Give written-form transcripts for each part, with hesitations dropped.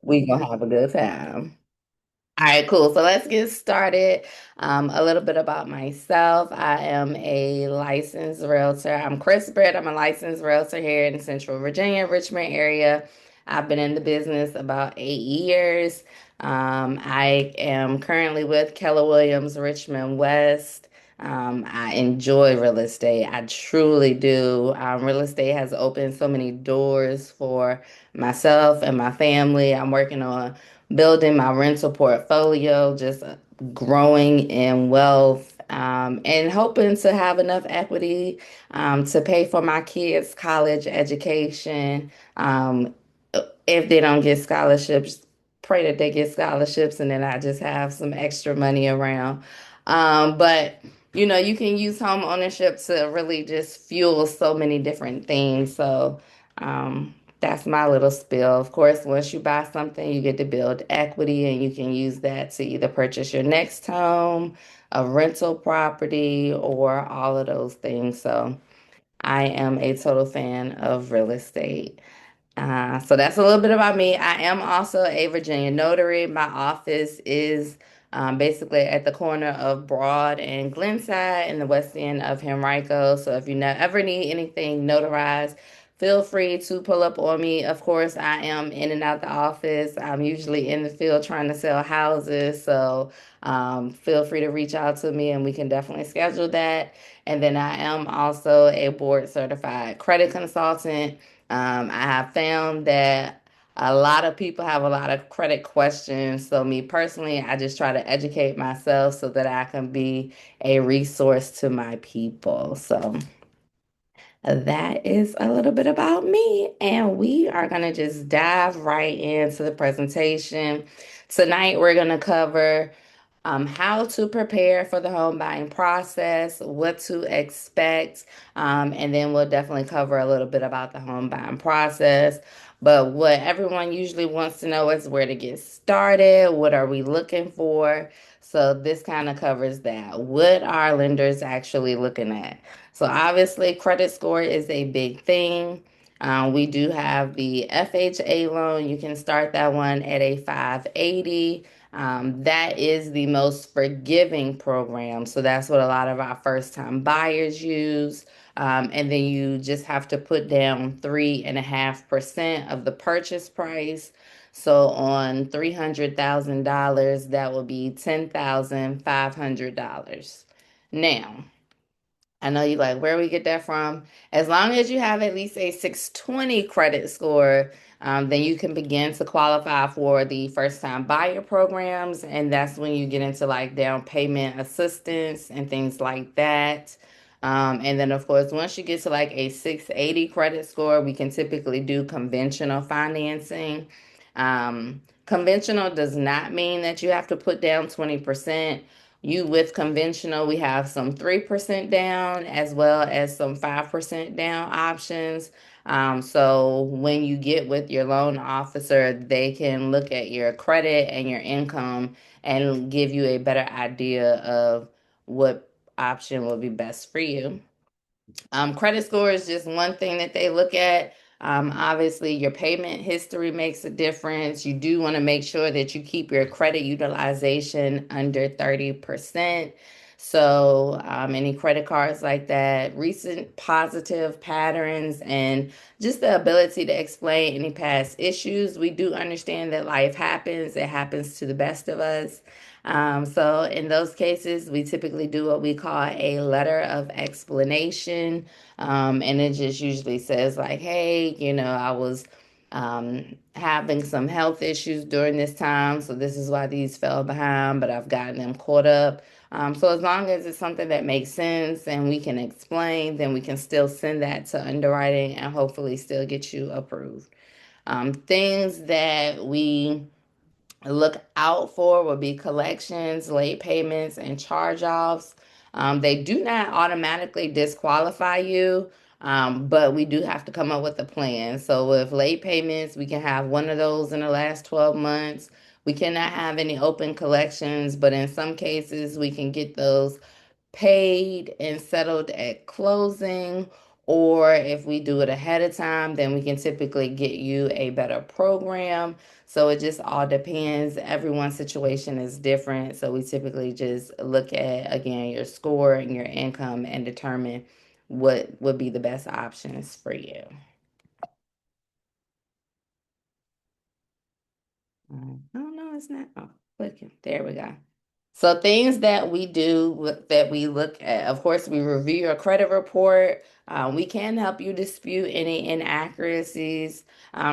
We gonna have a good time. All right, cool. So let's get started. A little bit about myself. I am a licensed realtor. I'm Kris Brit. I'm a licensed realtor here in Central Virginia, Richmond area. I've been in the business about 8 years. I am currently with Keller Williams, Richmond West. I enjoy real estate. I truly do. Real estate has opened so many doors for myself and my family. I'm working on building my rental portfolio, just growing in wealth, and hoping to have enough equity to pay for my kids' college education. Um, if they don't get scholarships, pray that they get scholarships, and then I just have some extra money around. But you can use home ownership to really just fuel so many different things. So, that's my little spiel. Of course, once you buy something, you get to build equity, and you can use that to either purchase your next home, a rental property, or all of those things. So, I am a total fan of real estate. So that's a little bit about me. I am also a Virginia notary. My office is basically at the corner of Broad and Glenside in the west end of Henrico. So if you ever need anything notarized, feel free to pull up on me. Of course, I am in and out the office. I'm usually in the field trying to sell houses. So feel free to reach out to me and we can definitely schedule that. And then I am also a board certified credit consultant. I have found that a lot of people have a lot of credit questions. So, me personally, I just try to educate myself so that I can be a resource to my people. So, that is a little bit about me. And we are going to just dive right into the presentation. Tonight, we're going to cover how to prepare for the home buying process, what to expect, and then we'll definitely cover a little bit about the home buying process. But what everyone usually wants to know is where to get started, what are we looking for? So this kind of covers that. What are lenders actually looking at? So obviously, credit score is a big thing. We do have the FHA loan. You can start that one at a 580. That is the most forgiving program. So that's what a lot of our first time buyers use. And then you just have to put down 3.5% of the purchase price. So on $300,000, that will be $10,500. Now, I know you like where we get that from. As long as you have at least a 620 credit score, then you can begin to qualify for the first time buyer programs. And that's when you get into like down payment assistance and things like that. And then, of course, once you get to like a 680 credit score, we can typically do conventional financing. Conventional does not mean that you have to put down 20%. You with conventional, we have some 3% down as well as some 5% down options. So when you get with your loan officer, they can look at your credit and your income and give you a better idea of what option will be best for you. Credit score is just one thing that they look at. Obviously, your payment history makes a difference. You do want to make sure that you keep your credit utilization under 30%. So, any credit cards like that, recent positive patterns, and just the ability to explain any past issues. We do understand that life happens, it happens to the best of us. So in those cases, we typically do what we call a letter of explanation. And it just usually says like, hey, I was having some health issues during this time. So this is why these fell behind, but I've gotten them caught up. So as long as it's something that makes sense and we can explain, then we can still send that to underwriting and hopefully still get you approved. Things that we look out for will be collections, late payments, and charge-offs. They do not automatically disqualify you, but we do have to come up with a plan. So with late payments, we can have one of those in the last 12 months. We cannot have any open collections, but in some cases, we can get those paid and settled at closing, Or if we do it ahead of time, then we can typically get you a better program. So it just all depends. Everyone's situation is different. So we typically just look at, again, your score and your income and determine what would be the best options for you. Oh, no, it's not. Oh, clicking. There we go. So things that we do that we look at, of course, we review your credit report. We can help you dispute any inaccuracies,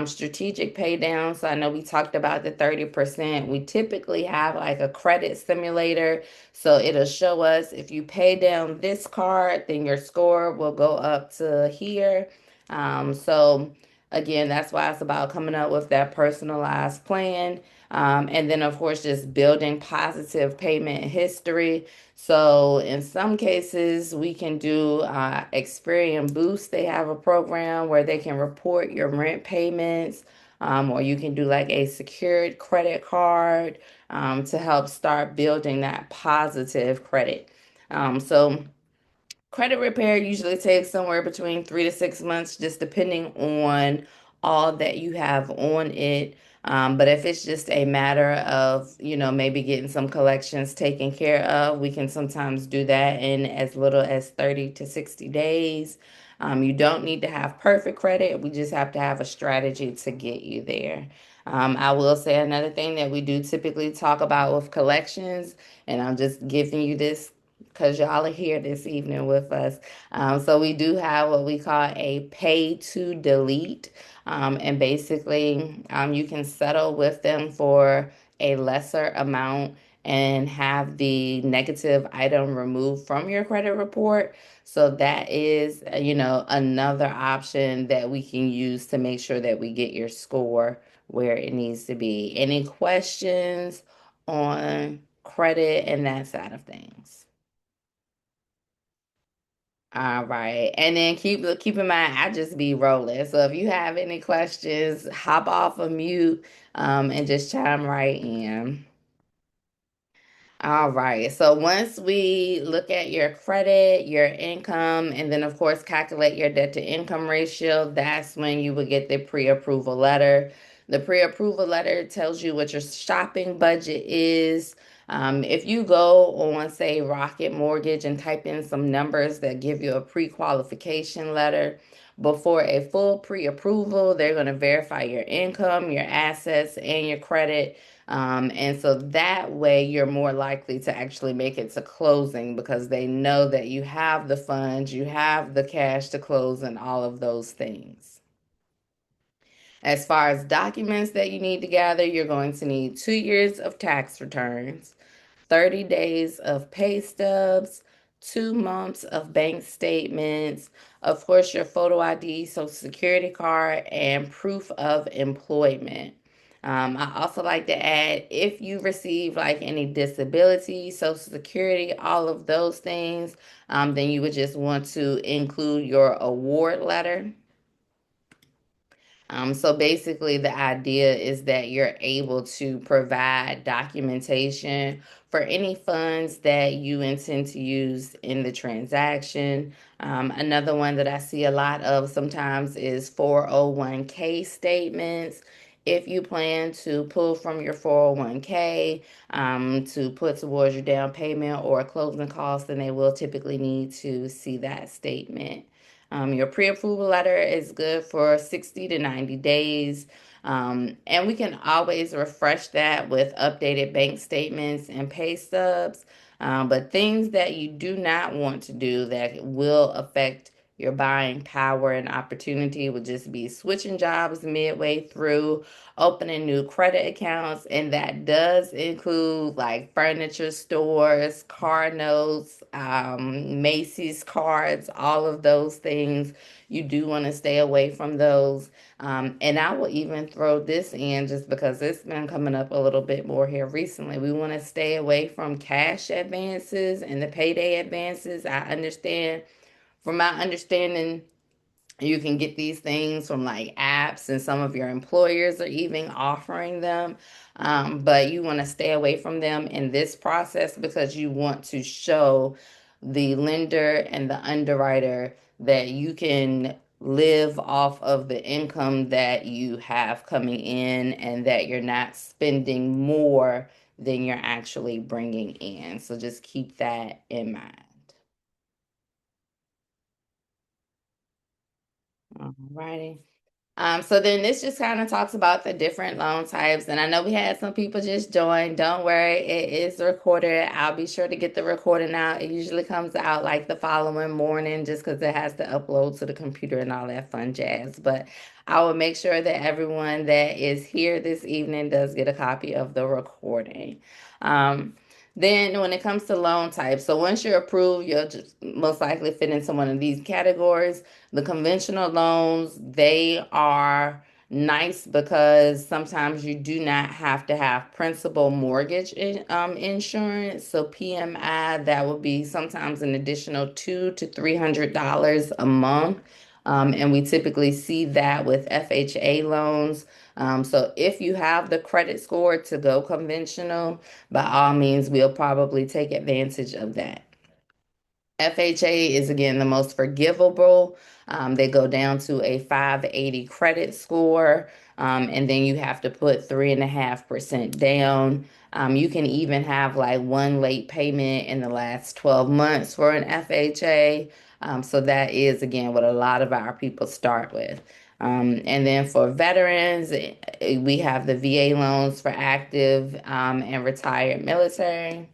strategic pay down. So I know we talked about the 30%. We typically have like a credit simulator. So it'll show us if you pay down this card, then your score will go up to here. So again, that's why it's about coming up with that personalized plan. And then, of course, just building positive payment history. So, in some cases, we can do Experian Boost. They have a program where they can report your rent payments, or you can do like a secured credit card to help start building that positive credit. So, credit repair usually takes somewhere between 3 to 6 months, just depending on all that you have on it. But if it's just a matter of, maybe getting some collections taken care of, we can sometimes do that in as little as 30 to 60 days. You don't need to have perfect credit. We just have to have a strategy to get you there. I will say another thing that we do typically talk about with collections, and I'm just giving you this because y'all are here this evening with us. So we do have what we call a pay to delete. And basically, you can settle with them for a lesser amount and have the negative item removed from your credit report. So that is, another option that we can use to make sure that we get your score where it needs to be. Any questions on credit and that side of things? All right. And then keep in mind, I just be rolling. So if you have any questions, hop off of mute and just chime right in. All right. So once we look at your credit, your income, and then of course calculate your debt to income ratio, that's when you would get the pre-approval letter. The pre-approval letter tells you what your shopping budget is. If you go on, say, Rocket Mortgage and type in some numbers that give you a pre-qualification letter, before a full pre-approval, they're going to verify your income, your assets, and your credit. And so that way you're more likely to actually make it to closing because they know that you have the funds, you have the cash to close, and all of those things. As far as documents that you need to gather, you're going to need 2 years of tax returns, 30 days of pay stubs, 2 months of bank statements, of course, your photo ID, social security card, and proof of employment. I also like to add if you receive like any disability, social security, all of those things, then you would just want to include your award letter. So basically, the idea is that you're able to provide documentation for any funds that you intend to use in the transaction. Another one that I see a lot of sometimes is 401k statements. If you plan to pull from your 401k to put towards your down payment or closing costs, then they will typically need to see that statement. Your pre-approval letter is good for 60 to 90 days. And we can always refresh that with updated bank statements and pay stubs. But things that you do not want to do that will affect your buying power and opportunity would just be switching jobs midway through, opening new credit accounts, and that does include like furniture stores, car notes, Macy's cards, all of those things. You do want to stay away from those. And I will even throw this in just because it's been coming up a little bit more here recently. We want to stay away from cash advances and the payday advances. I understand, from my understanding, you can get these things from like apps, and some of your employers are even offering them. But you want to stay away from them in this process because you want to show the lender and the underwriter that you can live off of the income that you have coming in and that you're not spending more than you're actually bringing in. So just keep that in mind. All righty. So then this just kind of talks about the different loan types. And I know we had some people just join. Don't worry, it is recorded. I'll be sure to get the recording out. It usually comes out like the following morning just because it has to upload to the computer and all that fun jazz. But I will make sure that everyone that is here this evening does get a copy of the recording. Um, then when it comes to loan types, so once you're approved, you'll just most likely fit into one of these categories. The conventional loans, they are nice because sometimes you do not have to have principal mortgage insurance. So PMI, that would be sometimes an additional $200 to $300 a month. And we typically see that with FHA loans. So if you have the credit score to go conventional, by all means, we'll probably take advantage of that. FHA is again the most forgivable. They go down to a 580 credit score, and then you have to put 3.5% down. You can even have like one late payment in the last 12 months for an FHA. So that is again what a lot of our people start with. And then for veterans, we have the VA loans for active and retired military.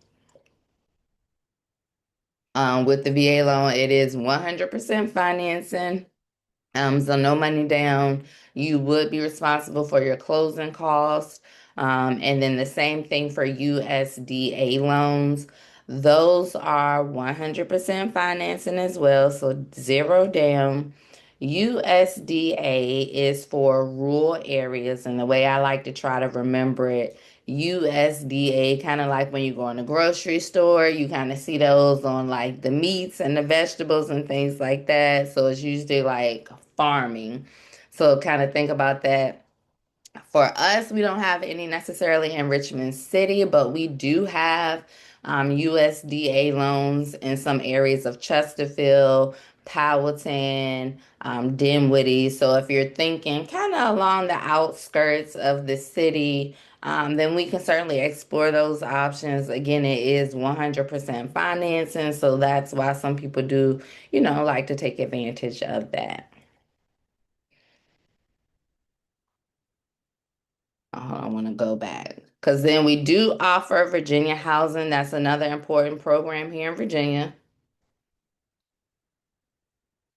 With the VA loan, it is 100% financing. So no money down. You would be responsible for your closing costs. And then the same thing for USDA loans. Those are 100% financing as well, so zero down. USDA is for rural areas, and the way I like to try to remember it, USDA, kind of like when you go in the grocery store, you kind of see those on like the meats and the vegetables and things like that. So it's usually like farming. So kind of think about that. For us, we don't have any necessarily in Richmond City, but we do have USDA loans in some areas of Chesterfield, Powelton, Dinwiddie. So if you're thinking kind of along the outskirts of the city, then we can certainly explore those options. Again, it is 100% financing, so that's why some people do, like to take advantage of that. I want to go back because then we do offer Virginia housing. That's another important program here in Virginia.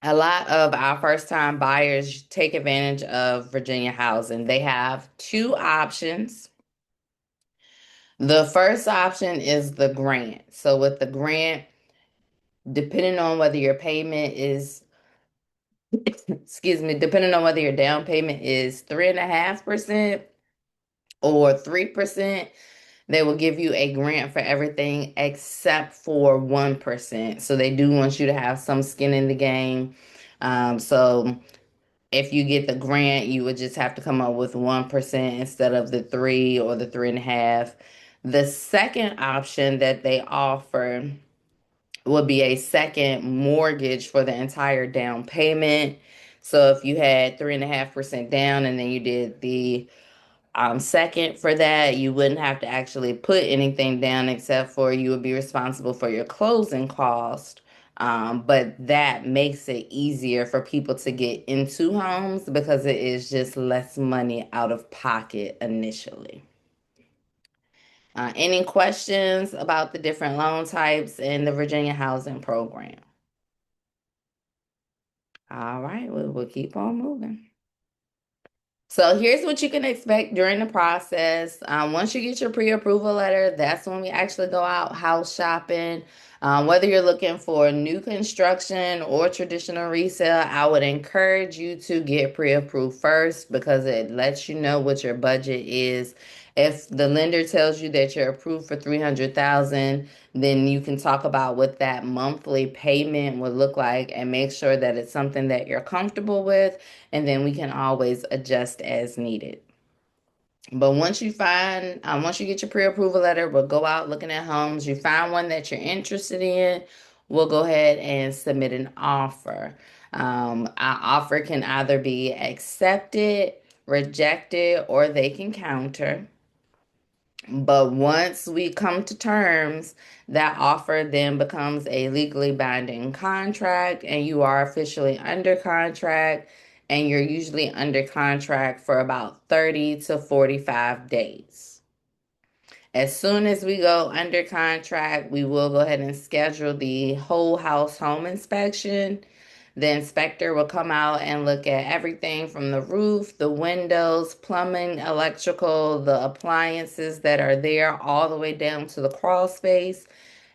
A lot of our first time buyers take advantage of Virginia housing. They have two options. The first option is the grant. So, with the grant, depending on whether your payment is, excuse me, depending on whether your down payment is 3.5% or 3%, they will give you a grant for everything except for 1%. So they do want you to have some skin in the game. So if you get the grant, you would just have to come up with 1% instead of the 3 or the 3.5. The second option that they offer would be a second mortgage for the entire down payment. So if you had 3.5% down and then you did the second for that, you wouldn't have to actually put anything down except for you would be responsible for your closing cost. But that makes it easier for people to get into homes because it is just less money out of pocket initially. Any questions about the different loan types in the Virginia Housing Program? All right, we'll keep on moving. So here's what you can expect during the process. Once you get your pre-approval letter, that's when we actually go out house shopping. Whether you're looking for new construction or traditional resale, I would encourage you to get pre-approved first because it lets you know what your budget is. If the lender tells you that you're approved for 300,000, then you can talk about what that monthly payment would look like and make sure that it's something that you're comfortable with, and then we can always adjust as needed. But once you get your pre-approval letter, we'll go out looking at homes. You find one that you're interested in, we'll go ahead and submit an offer. Our offer can either be accepted, rejected, or they can counter. But once we come to terms, that offer then becomes a legally binding contract, and you are officially under contract. And you're usually under contract for about 30 to 45 days. As soon as we go under contract, we will go ahead and schedule the whole house home inspection. The inspector will come out and look at everything from the roof, the windows, plumbing, electrical, the appliances that are there, all the way down to the crawl space.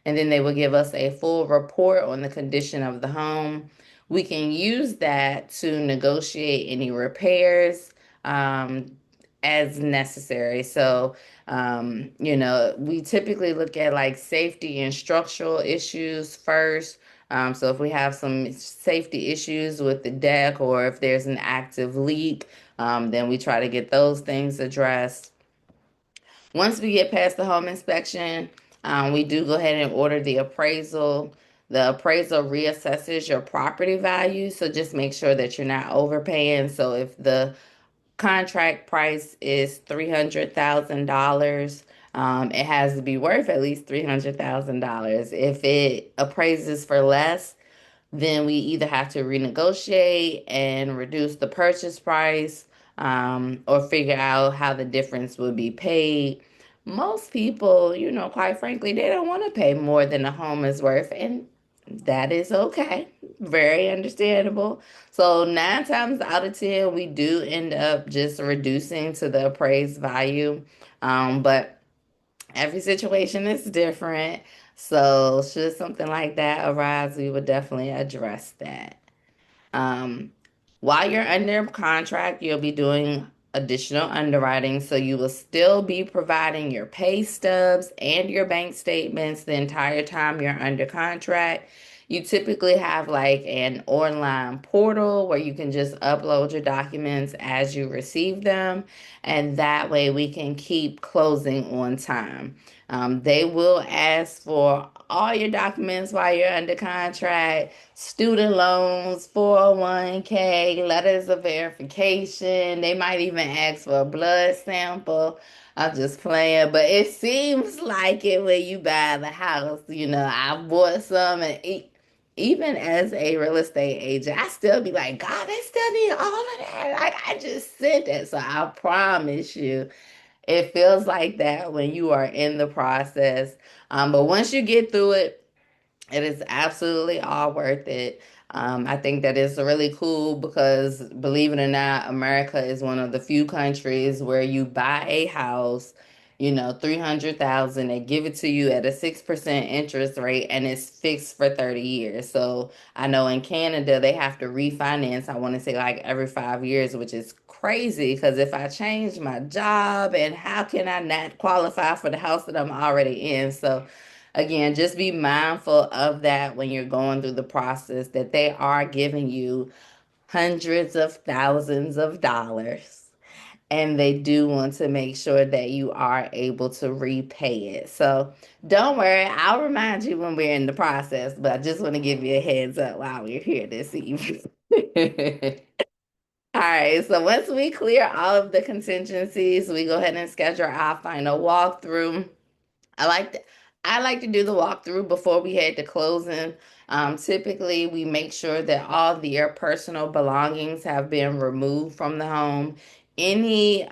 And then they will give us a full report on the condition of the home. We can use that to negotiate any repairs um, as necessary. So, we typically look at like safety and structural issues first. So if we have some safety issues with the deck or if there's an active leak, then we try to get those things addressed. Once we get past the home inspection, we do go ahead and order the appraisal. The appraisal reassesses your property value, so just make sure that you're not overpaying. So if the contract price is $300,000, it has to be worth at least $300,000. If it appraises for less, then we either have to renegotiate and reduce the purchase price, or figure out how the difference would be paid. Most people, quite frankly, they don't want to pay more than a home is worth, and that is okay. Very understandable. So, 9 times out of 10, we do end up just reducing to the appraised value. But every situation is different. So, should something like that arise, we would definitely address that. Um, while you're under contract, you'll be doing additional underwriting. So you will still be providing your pay stubs and your bank statements the entire time you're under contract. You typically have like an online portal where you can just upload your documents as you receive them. And that way we can keep closing on time. They will ask for all your documents while you're under contract: student loans, 401k, letters of verification. They might even ask for a blood sample. I'm just playing, but it seems like it when you buy the house. I bought some, and even as a real estate agent, I still be like, God, they still need all of that. Like, I just sent it. So I promise you, it feels like that when you are in the process. But once you get through it, it is absolutely all worth it. I think that is really cool because, believe it or not, America is one of the few countries where you buy a house, 300,000, they give it to you at a 6% interest rate and it's fixed for 30 years. So I know in Canada they have to refinance, I want to say like every 5 years, which is crazy because if I change my job, and how can I not qualify for the house that I'm already in? So again, just be mindful of that when you're going through the process, that they are giving you hundreds of thousands of dollars. And they do want to make sure that you are able to repay it. So don't worry, I'll remind you when we're in the process, but I just want to give you a heads up while we're here this evening. All right, so once we clear all of the contingencies, we go ahead and schedule our final walkthrough. I like to, I like to do the walkthrough before we head to closing. Typically, we make sure that all of your personal belongings have been removed from the home. Any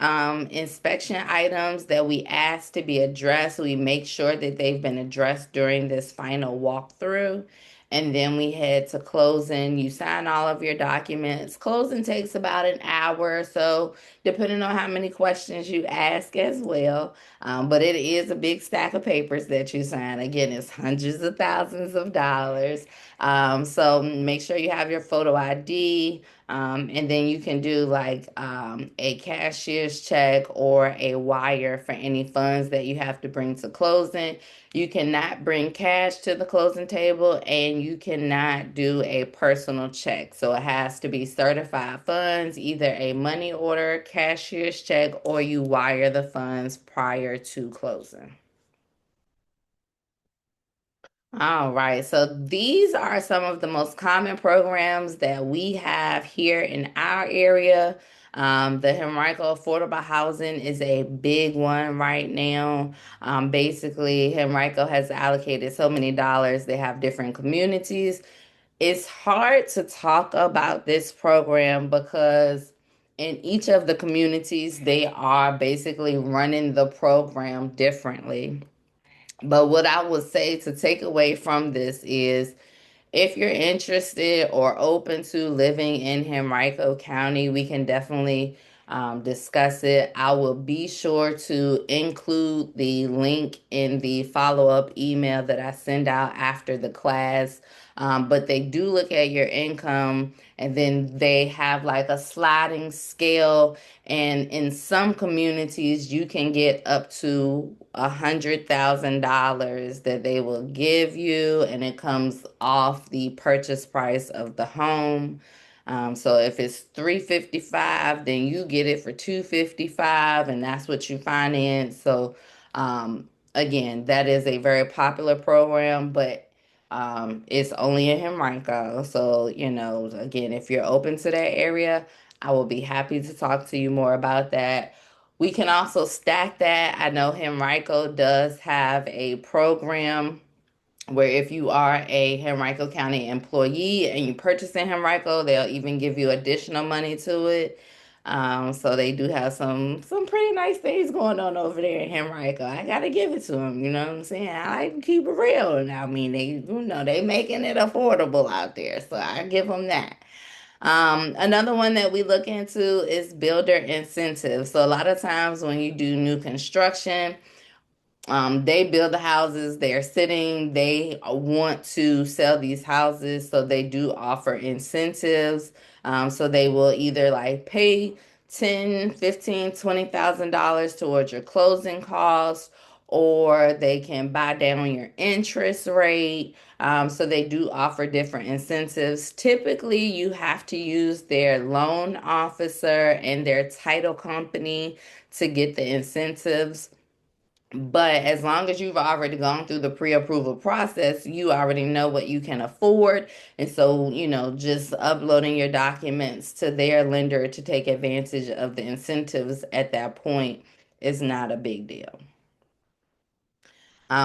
inspection items that we ask to be addressed, we make sure that they've been addressed during this final walkthrough. And then we head to closing. You sign all of your documents. Closing takes about an hour or so, depending on how many questions you ask as well. But it is a big stack of papers that you sign. Again, it's hundreds of thousands of dollars. So make sure you have your photo ID. And then you can do like a cashier's check or a wire for any funds that you have to bring to closing. You cannot bring cash to the closing table, and you cannot do a personal check. So it has to be certified funds, either a money order, cashier's check, or you wire the funds prior to closing. All right. So these are some of the most common programs that we have here in our area. The Henrico Affordable Housing is a big one right now. Basically, Henrico has allocated so many dollars. They have different communities. It's hard to talk about this program because in each of the communities, they are basically running the program differently. But what I would say to take away from this is if you're interested or open to living in Henrico County, we can definitely discuss it. I will be sure to include the link in the follow-up email that I send out after the class. But they do look at your income and then they have like a sliding scale. And in some communities, you can get up to $100,000 that they will give you, and it comes off the purchase price of the home. So if it's 355, then you get it for 255, and that's what you finance. So again, that is a very popular program, but it's only in Henrico. So, again, if you're open to that area, I will be happy to talk to you more about that. We can also stack that. I know Henrico does have a program where if you are a Henrico County employee and you purchase in Henrico, they'll even give you additional money to it. So they do have some pretty nice things going on over there in Henrico. I gotta give it to them. You know what I'm saying? I like to keep it real, and I mean they making it affordable out there, so I give them that. Another one that we look into is builder incentives. So a lot of times when you do new construction, they build the houses, they're sitting, they want to sell these houses, so they do offer incentives. So they will either like pay 10, 15, $20,000 towards your closing costs, or they can buy down your interest rate. So they do offer different incentives. Typically, you have to use their loan officer and their title company to get the incentives. But as long as you've already gone through the pre-approval process, you already know what you can afford. And so, just uploading your documents to their lender to take advantage of the incentives at that point is not a big deal.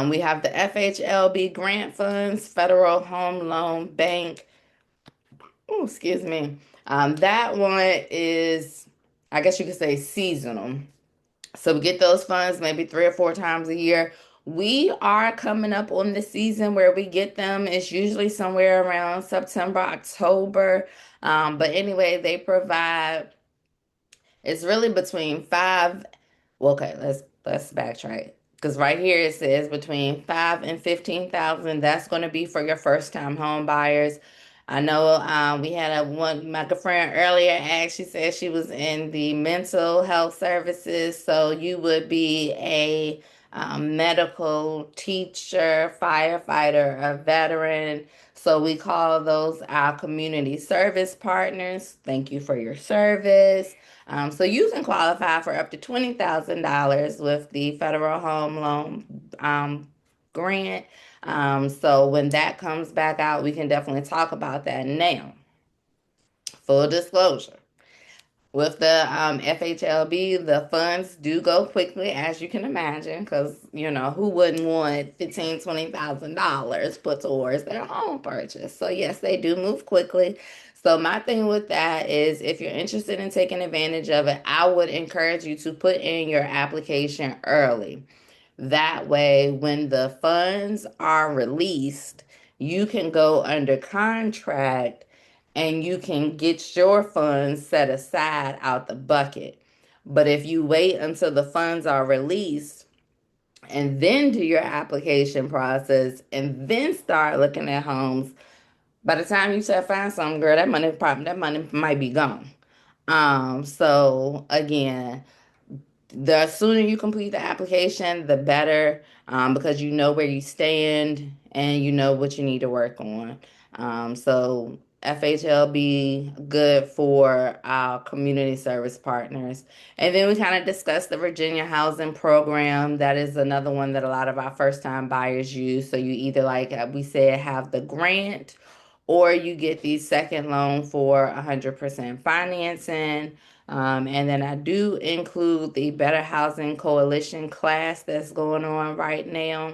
We have the FHLB grant funds, Federal Home Loan Bank. Oh, excuse me. That one is, I guess you could say, seasonal. So we get those funds maybe 3 or 4 times a year. We are coming up on the season where we get them. It's usually somewhere around September, October. But anyway, they provide, it's really between five. Well, okay, let's backtrack. Because right here it says between 5 and 15,000. That's going to be for your first time home buyers. I know we had my friend earlier asked, she said she was in the mental health services. So you would be a medical teacher, firefighter, a veteran. So we call those our community service partners. Thank you for your service. So you can qualify for up to $20,000 with the Federal Home Loan grant. So when that comes back out, we can definitely talk about that now. Full disclosure. With the FHLB, the funds do go quickly, as you can imagine, because who wouldn't want $15,000, $20,000 put towards their home purchase? So yes, they do move quickly. So my thing with that is, if you're interested in taking advantage of it, I would encourage you to put in your application early. That way, when the funds are released, you can go under contract and you can get your funds set aside out the bucket. But if you wait until the funds are released and then do your application process and then start looking at homes, by the time you start find something, girl, that money might be gone. So again, the sooner you complete the application, the better, because you know where you stand and you know what you need to work on. So FHLB, good for our community service partners. And then we kind of discussed the Virginia Housing Program. That is another one that a lot of our first time buyers use. So you either, like we said, have the grant or you get the second loan for 100% financing. And then I do include the Better Housing Coalition class that's going on right now.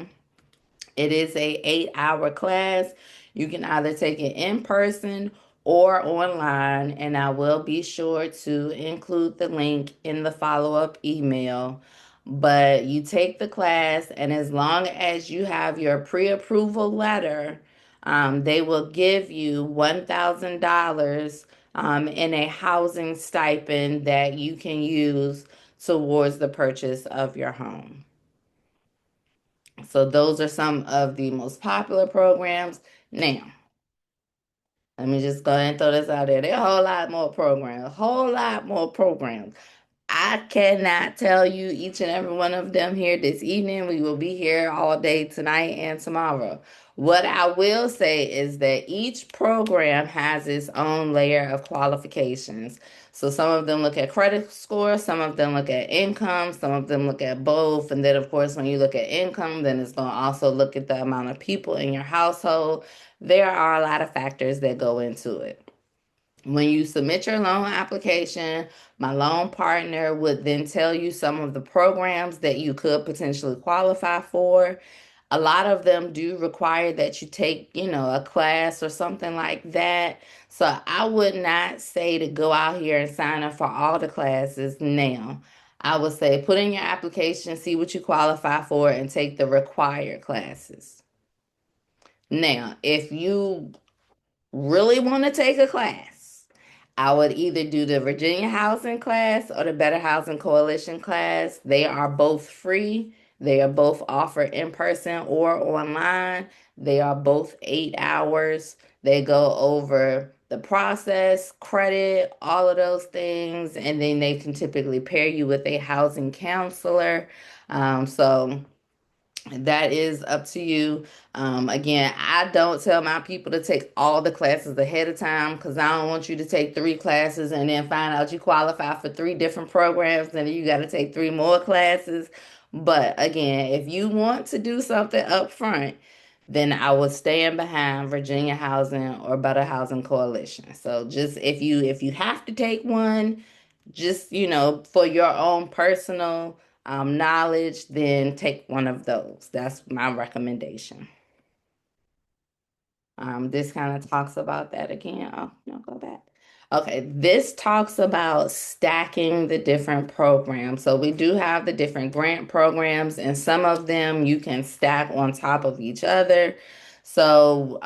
It is a 8-hour class. You can either take it in person or online, and I will be sure to include the link in the follow-up email. But you take the class, and as long as you have your pre-approval letter, they will give you $1,000 in a housing stipend that you can use towards the purchase of your home. So those are some of the most popular programs. Now, let me just go ahead and throw this out there. There are a whole lot more programs, a whole lot more programs. I cannot tell you each and every one of them here this evening. We will be here all day tonight and tomorrow. What I will say is that each program has its own layer of qualifications. So some of them look at credit score, some of them look at income, some of them look at both. And then, of course, when you look at income, then it's going to also look at the amount of people in your household. There are a lot of factors that go into it. When you submit your loan application, my loan partner would then tell you some of the programs that you could potentially qualify for. A lot of them do require that you take, a class or something like that. So I would not say to go out here and sign up for all the classes now. I would say put in your application, see what you qualify for, and take the required classes. Now, if you really want to take a class, I would either do the Virginia Housing class or the Better Housing Coalition class. They are both free. They are both offered in person or online. They are both 8 hours. They go over the process, credit, all of those things, and then they can typically pair you with a housing counselor. So that is up to you. Again, I don't tell my people to take all the classes ahead of time because I don't want you to take 3 classes and then find out you qualify for 3 different programs and then you got to take 3 more classes. But again, if you want to do something up front, then I would stand behind Virginia Housing or Better Housing Coalition. So just if you have to take one, just for your own personal knowledge, then take one of those. That's my recommendation. This kind of talks about that again. Oh, no, go back. Okay, this talks about stacking the different programs. So we do have the different grant programs, and some of them you can stack on top of each other. So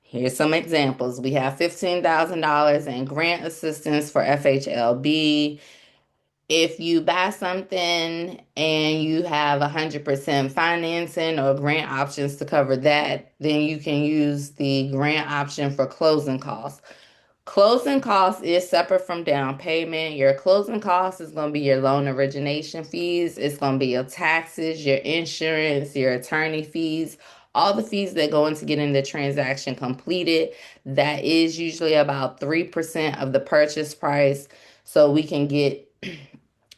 here's some examples. We have $15,000 in grant assistance for FHLB. If you buy something and you have 100% financing or grant options to cover that, then you can use the grant option for closing costs. Closing costs is separate from down payment. Your closing costs is going to be your loan origination fees. It's going to be your taxes, your insurance, your attorney fees, all the fees that go into getting the transaction completed. That is usually about 3% of the purchase price. So we can get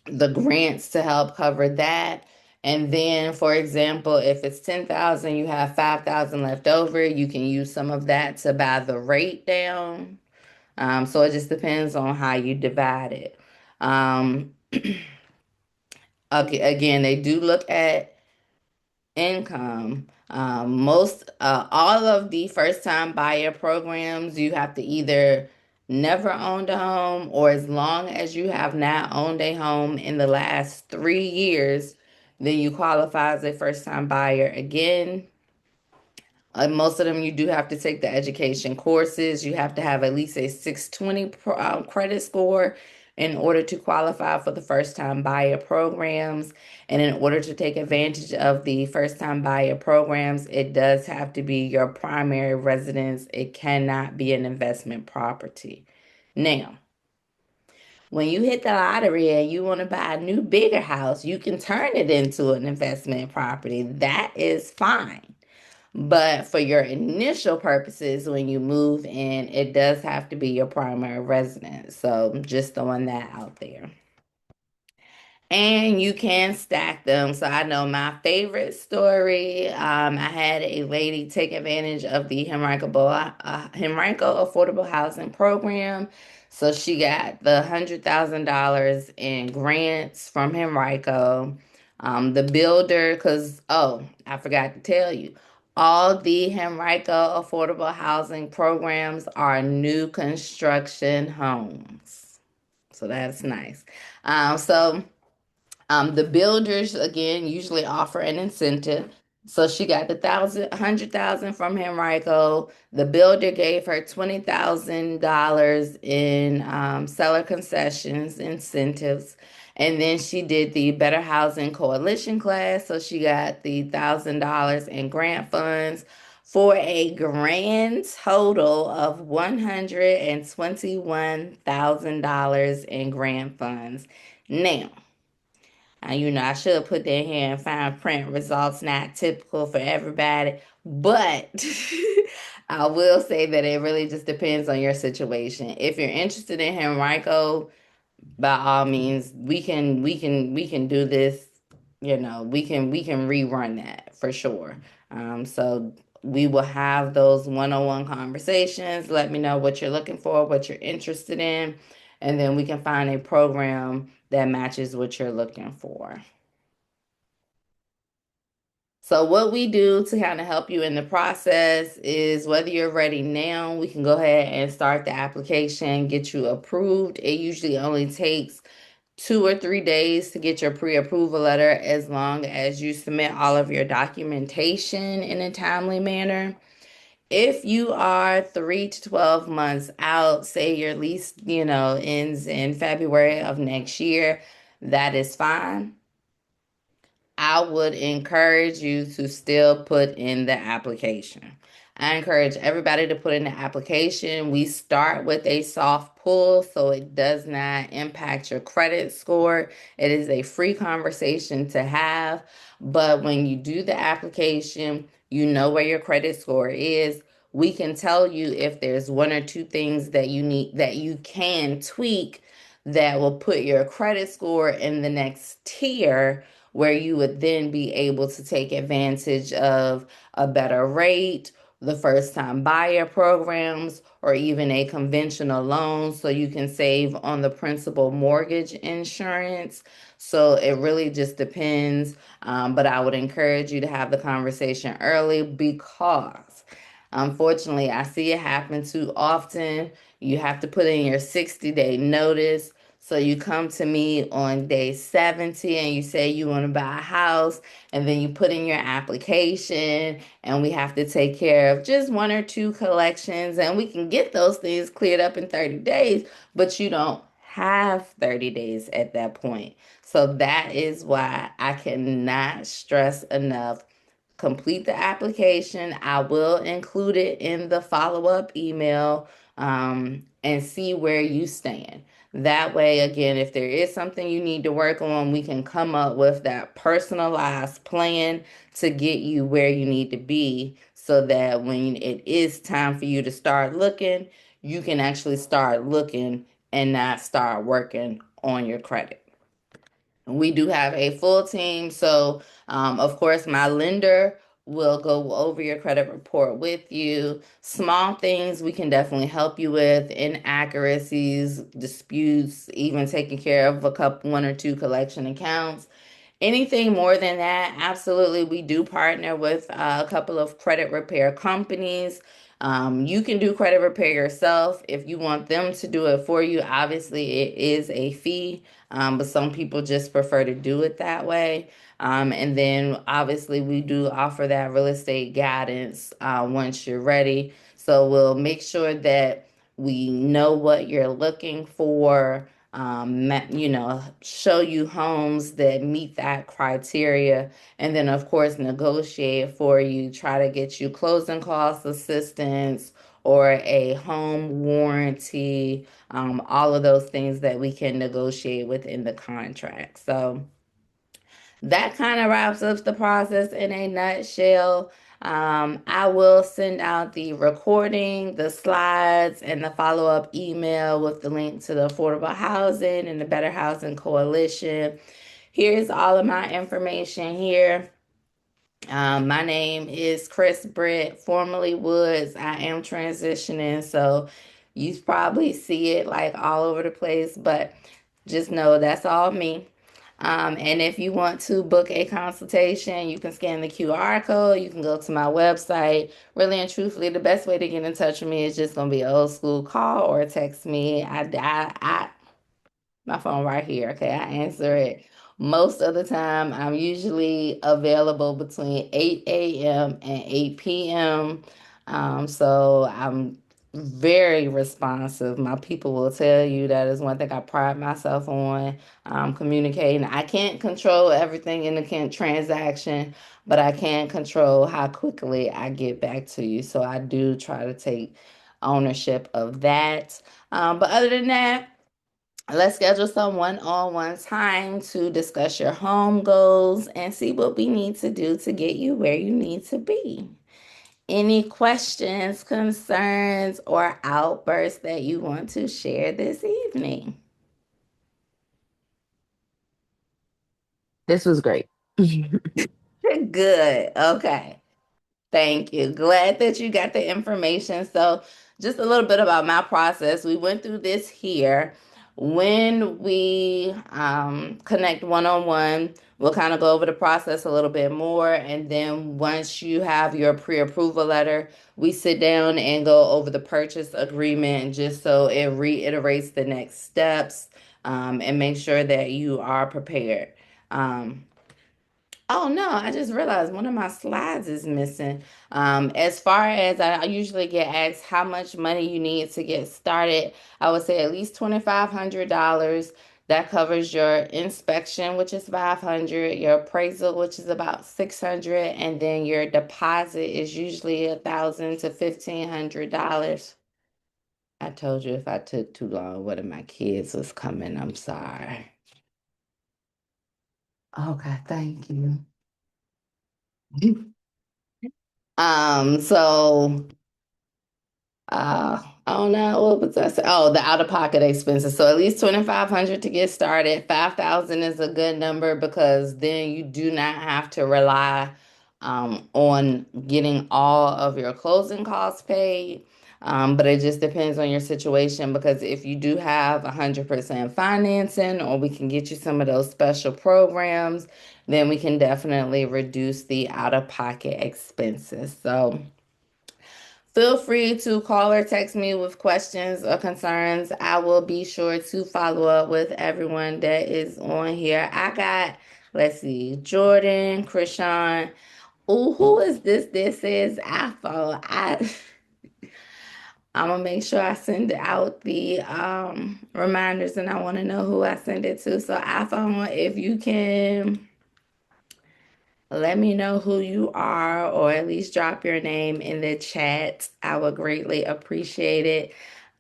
the grants to help cover that. And then, for example, if it's 10,000, you have 5,000 left over, you can use some of that to buy the rate down. So it just depends on how you divide it. Um, okay, again, they do look at income. All of the first time buyer programs, you have to either never owned a home or as long as you have not owned a home in the last 3 years, then you qualify as a first time buyer again. Most of them, you do have to take the education courses. You have to have at least a 620 credit score in order to qualify for the first time buyer programs. And in order to take advantage of the first time buyer programs, it does have to be your primary residence. It cannot be an investment property. Now, when you hit the lottery and you want to buy a new, bigger house, you can turn it into an investment property. That is fine. But for your initial purposes, when you move in, it does have to be your primary residence. So just throwing that out there. And you can stack them. So I know my favorite story. I had a lady take advantage of the Henrico Affordable Housing Program. So she got the $100,000 in grants from Henrico. The builder, because, oh, I forgot to tell you, all the Henrico Affordable Housing programs are new construction homes. So that's nice. The builders again usually offer an incentive. So she got the 100,000 from Henrico. The builder gave her $20,000 in seller concessions incentives, and then she did the Better Housing Coalition class. So she got the $1,000 in grant funds for a grand total of $121,000 in grant funds. Now, I should have put that here in fine print. Results not typical for everybody, but I will say that it really just depends on your situation. If you're interested in Henrico, by all means, we can do this. We can rerun that for sure. So we will have those one-on-one conversations. Let me know what you're looking for, what you're interested in, and then we can find a program that matches what you're looking for. So what we do to kind of help you in the process is whether you're ready now, we can go ahead and start the application, get you approved. It usually only takes 2 or 3 days to get your pre-approval letter as long as you submit all of your documentation in a timely manner. If you are 3 to 12 months out, say your lease, ends in February of next year, that is fine. I would encourage you to still put in the application. I encourage everybody to put in the application. We start with a soft pull so it does not impact your credit score. It is a free conversation to have, but when you do the application, you know where your credit score is. We can tell you if there's one or two things that you need that you can tweak that will put your credit score in the next tier where you would then be able to take advantage of a better rate, the first time buyer programs, or even a conventional loan so you can save on the principal mortgage insurance. So it really just depends. But I would encourage you to have the conversation early because unfortunately, I see it happen too often. You have to put in your 60-day notice. So you come to me on day 70 and you say you want to buy a house, and then you put in your application, and we have to take care of just one or two collections, and we can get those things cleared up in 30 days, but you don't have 30 days at that point. So that is why I cannot stress enough. Complete the application. I will include it in the follow-up email, and see where you stand. That way, again, if there is something you need to work on, we can come up with that personalized plan to get you where you need to be so that when it is time for you to start looking, you can actually start looking and not start working on your credit. We do have a full team. So, of course, my lender will go over your credit report with you. Small things we can definitely help you with, inaccuracies, disputes, even taking care of one or two collection accounts. Anything more than that, absolutely. We do partner with a couple of credit repair companies. You can do credit repair yourself if you want them to do it for you. Obviously, it is a fee, but some people just prefer to do it that way. And then obviously, we do offer that real estate guidance once you're ready. So we'll make sure that we know what you're looking for, show you homes that meet that criteria, and then, of course, negotiate for you, try to get you closing cost assistance or a home warranty, all of those things that we can negotiate within the contract. So that kind of wraps up the process in a nutshell. I will send out the recording, the slides, and the follow-up email with the link to the affordable housing and the Better Housing Coalition. Here's all of my information here. My name is Kris Brit, formerly Woods. I am transitioning, so you probably see it like all over the place, but just know that's all me. And if you want to book a consultation, you can scan the QR code. You can go to my website. Really and truthfully, the best way to get in touch with me is just going to be old school call or text me. My phone right here. Okay, I answer it most of the time. I'm usually available between 8 a.m. and 8 p.m. So I'm very responsive. My people will tell you that is one thing I pride myself on, communicating. I can't control everything in the transaction, but I can control how quickly I get back to you. So I do try to take ownership of that. But other than that, let's schedule some one-on-one time to discuss your home goals and see what we need to do to get you where you need to be. Any questions, concerns, or outbursts that you want to share this evening? This was great. Good. Okay. Thank you. Glad that you got the information. So, just a little bit about my process. We went through this here. When we connect one on one, we'll kind of go over the process a little bit more. And then once you have your pre approval letter, we sit down and go over the purchase agreement just so it reiterates the next steps and make sure that you are prepared. Um, Oh no, I just realized one of my slides is missing. As far as I usually get asked how much money you need to get started, I would say at least $2,500. That covers your inspection, which is 500, your appraisal, which is about 600, and then your deposit is usually 1,000 to $1,500. I told you if I took too long, one of my kids was coming. I'm sorry. Okay, thank you. So I don't know what was I say? Oh, the out-of-pocket expenses. So at least 2,500 to get started. 5,000 is a good number because then you do not have to rely on getting all of your closing costs paid. But it just depends on your situation because if you do have 100% financing or we can get you some of those special programs, then we can definitely reduce the out-of-pocket expenses. So feel free to call or text me with questions or concerns. I will be sure to follow up with everyone that is on here. Let's see, Jordan, Krishan. Oh, who is this? This is iPhone. I'm gonna make sure I send out the reminders and I want to know who I send it to. So iPhone, if you can let me know who you are, or at least drop your name in the chat. I would greatly appreciate it.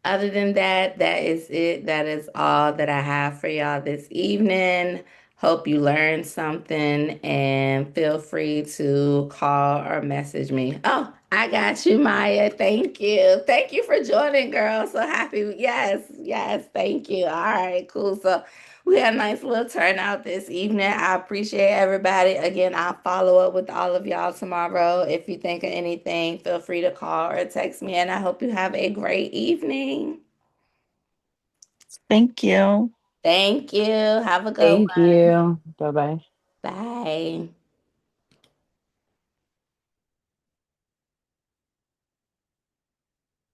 Other than that, that is it. That is all that I have for y'all this evening. Hope you learned something and feel free to call or message me. Oh, I got you, Maya. Thank you. Thank you for joining, girl. So happy. Yes, yes. Thank you. All right, cool. So we had a nice little turnout this evening. I appreciate everybody. Again, I'll follow up with all of y'all tomorrow. If you think of anything, feel free to call or text me, and I hope you have a great evening. Thank you. Thank you. Have a good Thank one. you. Bye bye. Bye.